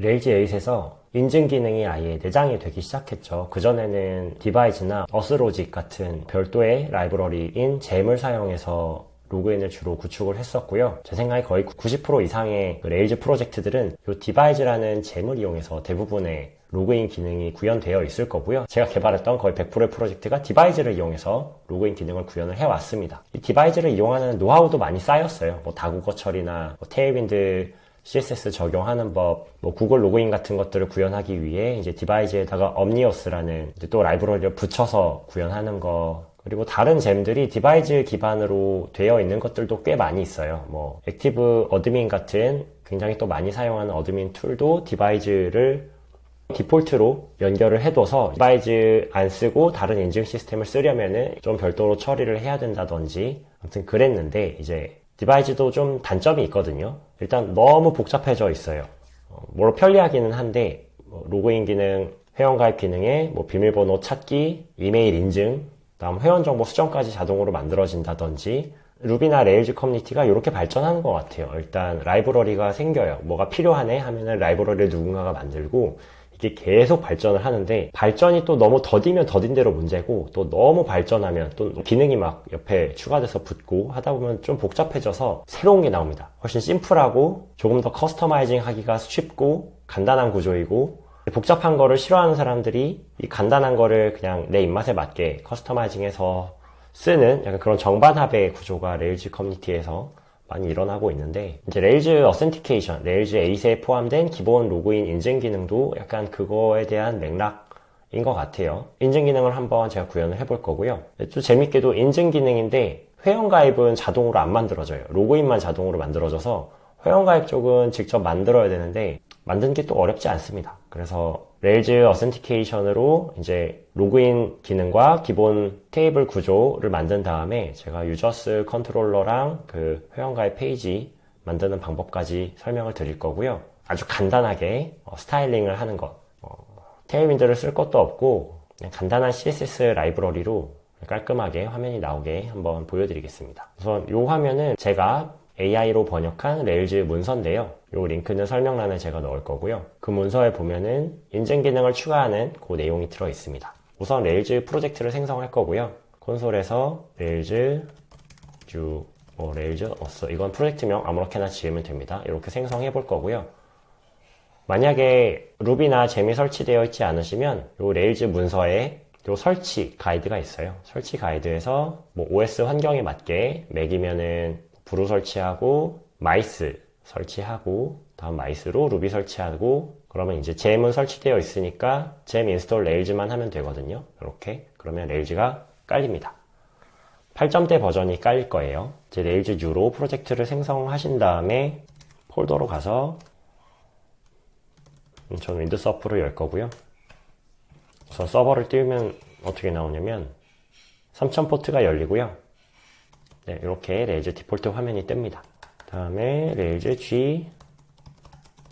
레일즈 8에서 인증 기능이 아예 내장이 되기 시작했죠. 그전에는 디바이즈나 어스로직 같은 별도의 라이브러리인 잼을 사용해서 로그인을 주로 구축을 했었고요. 제 생각에 거의 90% 이상의 레일즈 프로젝트들은 이 디바이즈라는 잼을 이용해서 대부분의 로그인 기능이 구현되어 있을 거고요. 제가 개발했던 거의 100%의 프로젝트가 디바이즈를 이용해서 로그인 기능을 구현을 해왔습니다. 이 디바이즈를 이용하는 노하우도 많이 쌓였어요. 다국어 처리나 테일윈드 CSS 적용하는 법, 구글 로그인 같은 것들을 구현하기 위해 이제 디바이즈에다가 omnius라는 또 라이브러리를 붙여서 구현하는 거, 그리고 다른 잼들이 디바이즈 기반으로 되어 있는 것들도 꽤 많이 있어요. 액티브 어드민 같은 굉장히 또 많이 사용하는 어드민 툴도 디바이즈를 디폴트로 연결을 해둬서 디바이즈 안 쓰고 다른 인증 시스템을 쓰려면은 좀 별도로 처리를 해야 된다든지 아무튼 그랬는데, 이제 디바이즈도 좀 단점이 있거든요. 일단 너무 복잡해져 있어요. 물론 편리하기는 한데 로그인 기능, 회원가입 기능에 비밀번호 찾기, 이메일 인증, 다음 회원정보 수정까지 자동으로 만들어진다든지, 루비나 레일즈 커뮤니티가 이렇게 발전하는 것 같아요. 일단 라이브러리가 생겨요. 뭐가 필요하네 하면은 라이브러리를 누군가가 만들고 이게 계속 발전을 하는데, 발전이 또 너무 더디면 더딘 대로 문제고, 또 너무 발전하면 또 기능이 막 옆에 추가돼서 붙고 하다 보면 좀 복잡해져서 새로운 게 나옵니다. 훨씬 심플하고 조금 더 커스터마이징 하기가 쉽고 간단한 구조이고, 복잡한 거를 싫어하는 사람들이 이 간단한 거를 그냥 내 입맛에 맞게 커스터마이징해서 쓰는 약간 그런 정반합의 구조가 레일즈 커뮤니티에서 많이 일어나고 있는데, 이제 레일즈 어센티케이션, 레일즈 8에 포함된 기본 로그인 인증 기능도 약간 그거에 대한 맥락인 것 같아요. 인증 기능을 한번 제가 구현을 해볼 거고요. 또 재밌게도 인증 기능인데 회원가입은 자동으로 안 만들어져요. 로그인만 자동으로 만들어져서 회원가입 쪽은 직접 만들어야 되는데 만드는 게 또 어렵지 않습니다. 그래서 레일즈 어센티케이션으로 이제 로그인 기능과 기본 테이블 구조를 만든 다음에 제가 유저스 컨트롤러랑 그 회원가입 페이지 만드는 방법까지 설명을 드릴 거고요. 아주 간단하게 스타일링을 하는 것, 테일윈드를 쓸 것도 없고 그냥 간단한 CSS 라이브러리로 깔끔하게 화면이 나오게 한번 보여드리겠습니다. 우선 이 화면은 제가 AI로 번역한 레일즈 문서인데요. 이 링크는 설명란에 제가 넣을 거고요. 그 문서에 보면은 인증 기능을 추가하는 그 내용이 들어 있습니다. 우선 레일즈 프로젝트를 생성할 거고요. 콘솔에서 레일즈 레일즈 어서, 이건 프로젝트명 아무렇게나 지으면 됩니다. 이렇게 생성해 볼 거고요. 만약에 루비나 잼이 설치되어 있지 않으시면 이 레일즈 문서에 요 설치 가이드가 있어요. 설치 가이드에서 OS 환경에 맞게 맥이면은 브루 설치하고 마이스 설치하고 다음 마이스로 루비 설치하고, 그러면 이제 잼은 설치되어 있으니까 잼 인스톨 레일즈만 하면 되거든요. 이렇게 그러면 레일즈가 깔립니다. 8점대 버전이 깔릴 거예요. 이제 레일즈 U로 프로젝트를 생성하신 다음에 폴더로 가서 저는 윈드 서프를 열 거고요. 우선 서버를 띄우면 어떻게 나오냐면 3000 포트가 열리고요. 네, 이렇게 레일즈 디폴트 화면이 뜹니다. 다음에 레일즈 G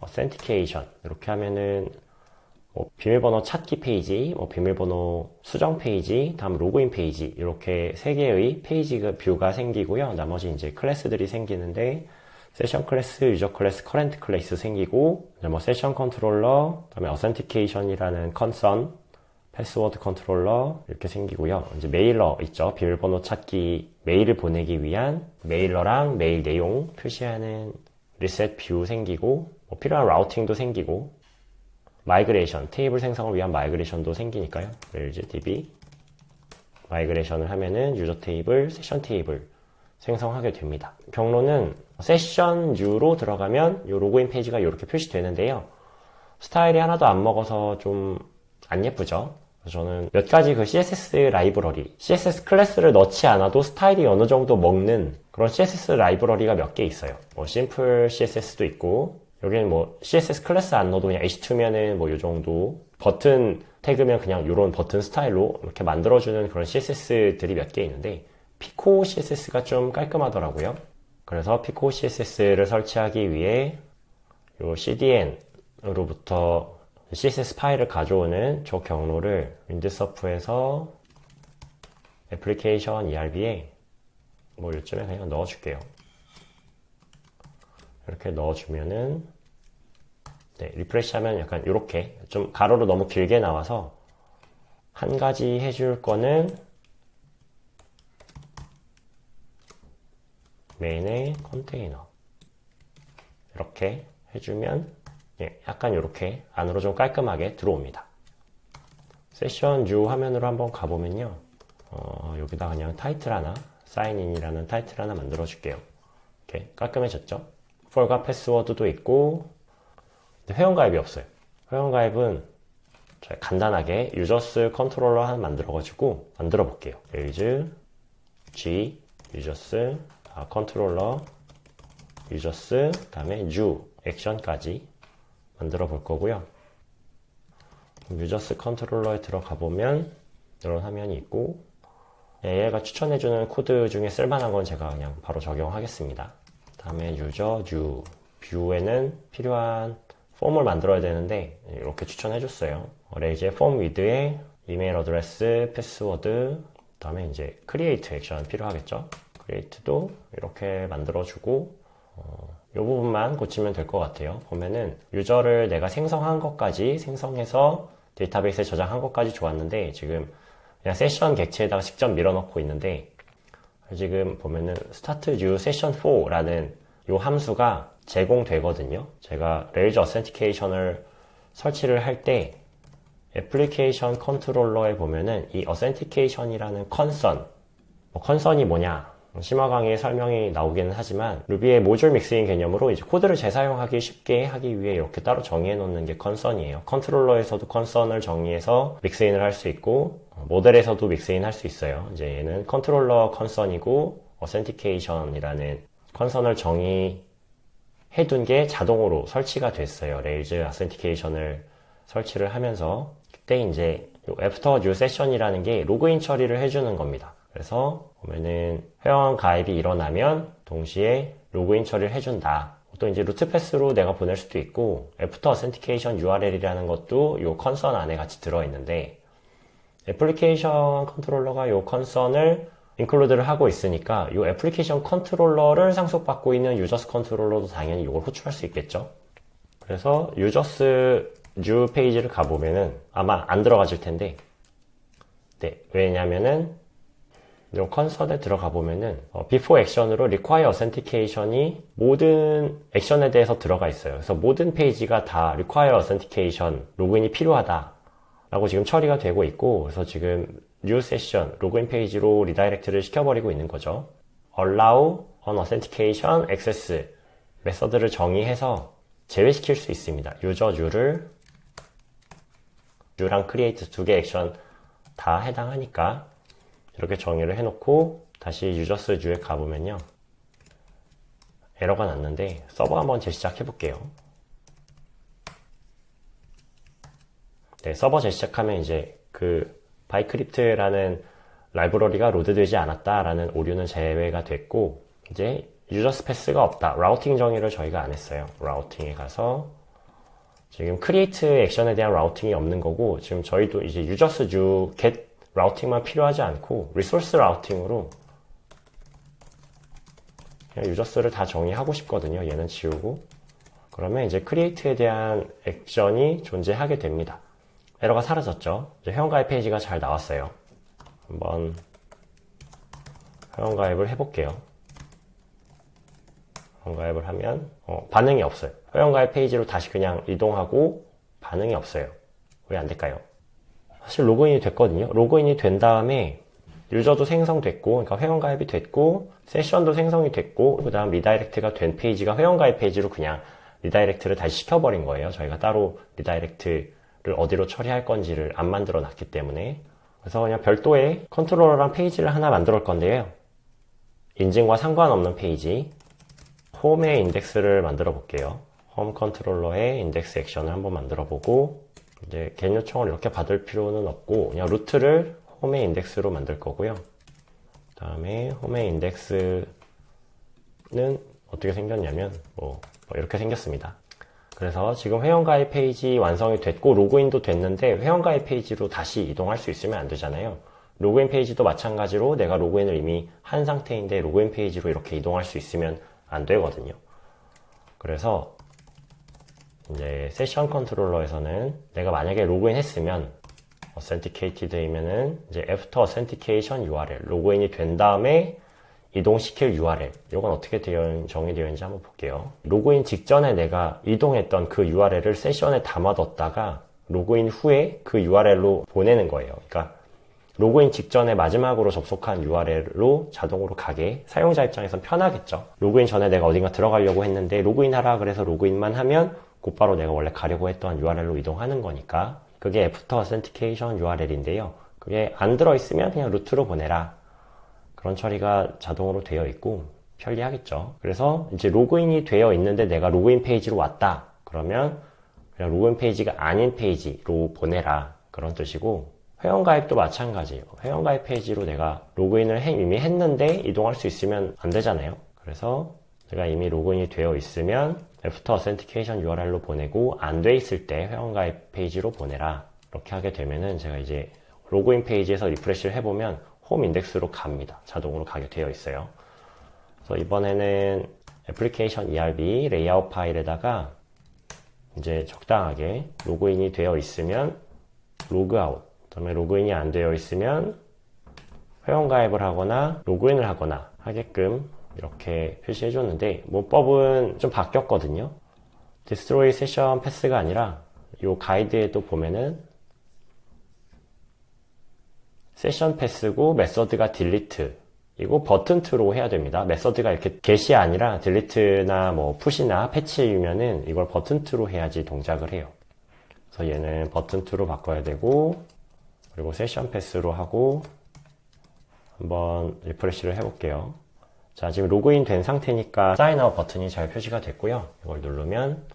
어센티케이션 이렇게 하면은 비밀번호 찾기 페이지, 비밀번호 수정 페이지, 다음 로그인 페이지 이렇게 3개의 페이지 뷰가 생기고요. 나머지 이제 클래스들이 생기는데 세션 클래스, 유저 클래스, 커런트 클래스 생기고, 세션 컨트롤러, 그다음에 어센티케이션이라는 컨선, 패스워드 컨트롤러 이렇게 생기고요. 이제 메일러 있죠. 비밀번호 찾기, 메일을 보내기 위한 메일러랑 메일 내용 표시하는 리셋 뷰 생기고, 필요한 라우팅도 생기고, 마이그레이션, 테이블 생성을 위한 마이그레이션도 생기니까요. 레일즈 DB 마이그레이션을 하면은 유저 테이블, 세션 테이블 생성하게 됩니다. 경로는 세션 U로 들어가면 이 로그인 페이지가 이렇게 표시되는데요. 스타일이 하나도 안 먹어서 좀 안 예쁘죠? 저는 몇 가지 그 CSS 라이브러리, CSS 클래스를 넣지 않아도 스타일이 어느 정도 먹는 그런 CSS 라이브러리가 몇 개 있어요. 심플 CSS도 있고, 여기는 CSS 클래스 안 넣어도 그냥 H2면은 요 정도, 버튼 태그면 그냥 요런 버튼 스타일로 이렇게 만들어주는 그런 CSS들이 몇 개 있는데, 피코 CSS가 좀 깔끔하더라고요. 그래서 피코 CSS를 설치하기 위해 요 CDN으로부터 CSS 파일을 가져오는 저 경로를 윈드서프에서 애플리케이션 ERB에 요쯤에 그냥 넣어줄게요. 이렇게 넣어주면은 네, 리프레시 하면 약간 이렇게 좀 가로로 너무 길게 나와서 한 가지 해줄 거는 메인의 컨테이너 이렇게 해주면 약간 이렇게 안으로 좀 깔끔하게 들어옵니다. 세션 뷰 화면으로 한번 가보면요. 여기다 그냥 타이틀 하나, 사인인이라는 타이틀 하나 만들어 줄게요. 이렇게 깔끔해졌죠? 폴과 패스워드도 있고, 근데 회원가입이 없어요. 회원가입은 저희 간단하게 유저스 컨트롤러 하나 만들어가지고 만들어 볼게요. 레이즈 G 유저스 컨트롤러 유저스 그 다음에 new 액션까지 만들어 볼 거고요. 유저스 컨트롤러에 들어가 보면 이런 화면이 있고, 얘가 추천해주는 코드 중에 쓸만한 건 제가 그냥 바로 적용하겠습니다. 다음에 유저 new 뷰에는 필요한 폼을 만들어야 되는데 이렇게 추천해줬어요. 레이즈의 폼 위드에 이메일 어드레스, 패스워드, 그 다음에 이제 크리에이트 액션 필요하겠죠. 크리에이트도 이렇게 만들어주고 이 부분만 고치면 될 것 같아요. 보면은 유저를 내가 생성한 것까지 생성해서 데이터베이스에 저장한 것까지 좋았는데 지금 그냥 세션 객체에다가 직접 밀어넣고 있는데 지금 보면은 start new session 4라는 이 함수가 제공되거든요. 제가 레일즈 어센티케이션을 설치를 할 때 애플리케이션 컨트롤러에 보면은 이 어센티케이션이라는 컨선, 컨선이 뭐냐 심화 강의에 설명이 나오기는 하지만 루비의 모듈 믹스인 개념으로 이제 코드를 재사용하기 쉽게 하기 위해 이렇게 따로 정의해 놓는 게 컨선이에요. 컨트롤러에서도 컨선을 정의해서 믹스인을 할 수 있고 모델에서도 믹스인 할 수 있어요. 이제 얘는 컨트롤러 컨선이고 어센티케이션이라는 컨선을 정의해 둔 게 자동으로 설치가 됐어요. 레일즈 어센티케이션을 설치를 하면서 그때 이제 애프터 뉴 세션이라는 게 로그인 처리를 해주는 겁니다. 그래서 보면은 회원 가입이 일어나면 동시에 로그인 처리를 해준다. 또 이제 루트 패스로 내가 보낼 수도 있고 애프터 어센티케이션 URL이라는 것도 이 컨선 안에 같이 들어있는데 애플리케이션 컨트롤러가 이 컨선을 인클루드를 하고 있으니까 이 애플리케이션 컨트롤러를 상속받고 있는 유저스 컨트롤러도 당연히 이걸 호출할 수 있겠죠. 그래서 유저스 뉴 페이지를 가보면은 아마 안 들어가질 텐데 네, 왜냐면은 이 컨선에 들어가 보면은 before 액션으로 require authentication이 모든 액션에 대해서 들어가 있어요. 그래서 모든 페이지가 다 require authentication 로그인이 필요하다 라고 지금 처리가 되고 있고, 그래서 지금 new session 로그인 페이지로 리다이렉트를 시켜버리고 있는 거죠. allow unauthentication access 메서드를 정의해서 제외시킬 수 있습니다. 유저 new를 new랑 create 두 개 액션 다 해당하니까 이렇게 정의를 해놓고 다시 유저스 new에 가보면요. 에러가 났는데 서버 한번 재시작 해볼게요. 네, 서버 재시작하면 이제 그 바이크립트라는 라이브러리가 로드되지 않았다라는 오류는 제외가 됐고 이제 유저스 패스가 없다. 라우팅 정의를 저희가 안 했어요. 라우팅에 가서 지금 크리에이트 액션에 대한 라우팅이 없는 거고 지금 저희도 이제 유저스 new get 라우팅만 필요하지 않고 리소스 라우팅으로 그냥 유저스를 다 정의하고 싶거든요. 얘는 지우고 그러면 이제 크리에이트에 대한 액션이 존재하게 됩니다. 에러가 사라졌죠. 이제 회원가입 페이지가 잘 나왔어요. 한번 회원가입을 해볼게요. 회원가입을 하면 반응이 없어요. 회원가입 페이지로 다시 그냥 이동하고 반응이 없어요. 왜 안 될까요? 사실 로그인이 됐거든요. 로그인이 된 다음에 유저도 생성됐고, 그러니까 회원가입이 됐고, 세션도 생성이 됐고, 그 다음 리다이렉트가 된 페이지가 회원가입 페이지로 그냥 리다이렉트를 다시 시켜버린 거예요. 저희가 따로 리다이렉트를 어디로 처리할 건지를 안 만들어 놨기 때문에. 그래서 그냥 별도의 컨트롤러랑 페이지를 하나 만들 건데요. 인증과 상관없는 페이지. 홈의 인덱스를 만들어 볼게요. 홈 컨트롤러의 인덱스 액션을 한번 만들어 보고, 이제 겟 요청을 이렇게 받을 필요는 없고 그냥 루트를 홈의 인덱스로 만들 거고요. 그 다음에 홈의 인덱스는 어떻게 생겼냐면 뭐 이렇게 생겼습니다. 그래서 지금 회원가입 페이지 완성이 됐고 로그인도 됐는데 회원가입 페이지로 다시 이동할 수 있으면 안 되잖아요. 로그인 페이지도 마찬가지로 내가 로그인을 이미 한 상태인데 로그인 페이지로 이렇게 이동할 수 있으면 안 되거든요. 그래서 이제 세션 컨트롤러에서는 내가 만약에 로그인 했으면 authenticated이면은 이제 after authentication URL 로그인이 된 다음에 이동시킬 URL 이건 어떻게 정의되어 있는지 한번 볼게요. 로그인 직전에 내가 이동했던 그 URL을 세션에 담아뒀다가 로그인 후에 그 URL로 보내는 거예요. 그러니까 로그인 직전에 마지막으로 접속한 URL로 자동으로 가게 사용자 입장에선 편하겠죠. 로그인 전에 내가 어딘가 들어가려고 했는데 로그인하라 그래서 로그인만 하면 곧바로 내가 원래 가려고 했던 URL로 이동하는 거니까 그게 After Authentication URL인데요. 그게 안 들어있으면 그냥 루트로 보내라. 그런 처리가 자동으로 되어 있고 편리하겠죠. 그래서 이제 로그인이 되어 있는데 내가 로그인 페이지로 왔다. 그러면 그냥 로그인 페이지가 아닌 페이지로 보내라. 그런 뜻이고 회원가입도 마찬가지예요. 회원가입 페이지로 내가 로그인을 이미 했는데 이동할 수 있으면 안 되잖아요. 그래서 내가 이미 로그인이 되어 있으면 After Authentication URL로 보내고 안 돼 있을 때 회원가입 페이지로 보내라. 이렇게 하게 되면은 제가 이제 로그인 페이지에서 리프레시를 해보면 홈 인덱스로 갑니다. 자동으로 가게 되어 있어요. 그래서 이번에는 애플리케이션 ERB 레이아웃 파일에다가 이제 적당하게 로그인이 되어 있으면 로그아웃, 그다음에 로그인이 안 되어 있으면 회원가입을 하거나 로그인을 하거나 하게끔 이렇게 표시해 줬는데 문법은 좀 바뀌었거든요. Destroy Session Pass가 아니라 이 가이드에도 보면은 세션 패스고 메서드가 딜리트 이거 버튼 투로 해야 됩니다. 메서드가 이렇게 get이 아니라 딜리트나 뭐 푸시나 패치이면은 이걸 버튼 투로 해야지 동작을 해요. 그래서 얘는 버튼 투로 바꿔야 되고 그리고 세션 패스로 하고 한번 리프레시를 해볼게요. 자, 지금 로그인 된 상태니까 사인아웃 버튼이 잘 표시가 됐고요. 이걸 누르면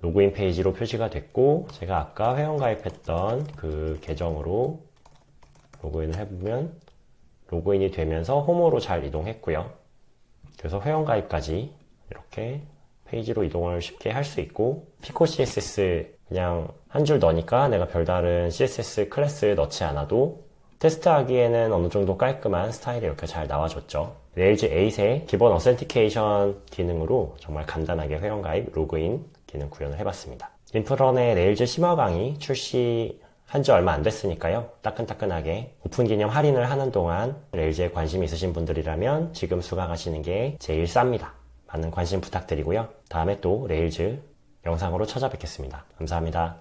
로그인 페이지로 표시가 됐고 제가 아까 회원가입했던 그 계정으로 로그인을 해보면 로그인이 되면서 홈으로 잘 이동했고요. 그래서 회원가입까지 이렇게 페이지로 이동을 쉽게 할 수 있고 피코 CSS 그냥 한 줄 넣으니까 내가 별다른 CSS 클래스 넣지 않아도 테스트하기에는 어느 정도 깔끔한 스타일이 이렇게 잘 나와줬죠. 레일즈 8의 기본 어센티케이션 기능으로 정말 간단하게 회원가입, 로그인 기능 구현을 해봤습니다. 인프런의 레일즈 심화 강의 출시한 지 얼마 안 됐으니까요. 따끈따끈하게 오픈 기념 할인을 하는 동안 레일즈에 관심 있으신 분들이라면 지금 수강하시는 게 제일 쌉니다. 많은 관심 부탁드리고요. 다음에 또 레일즈 영상으로 찾아뵙겠습니다. 감사합니다.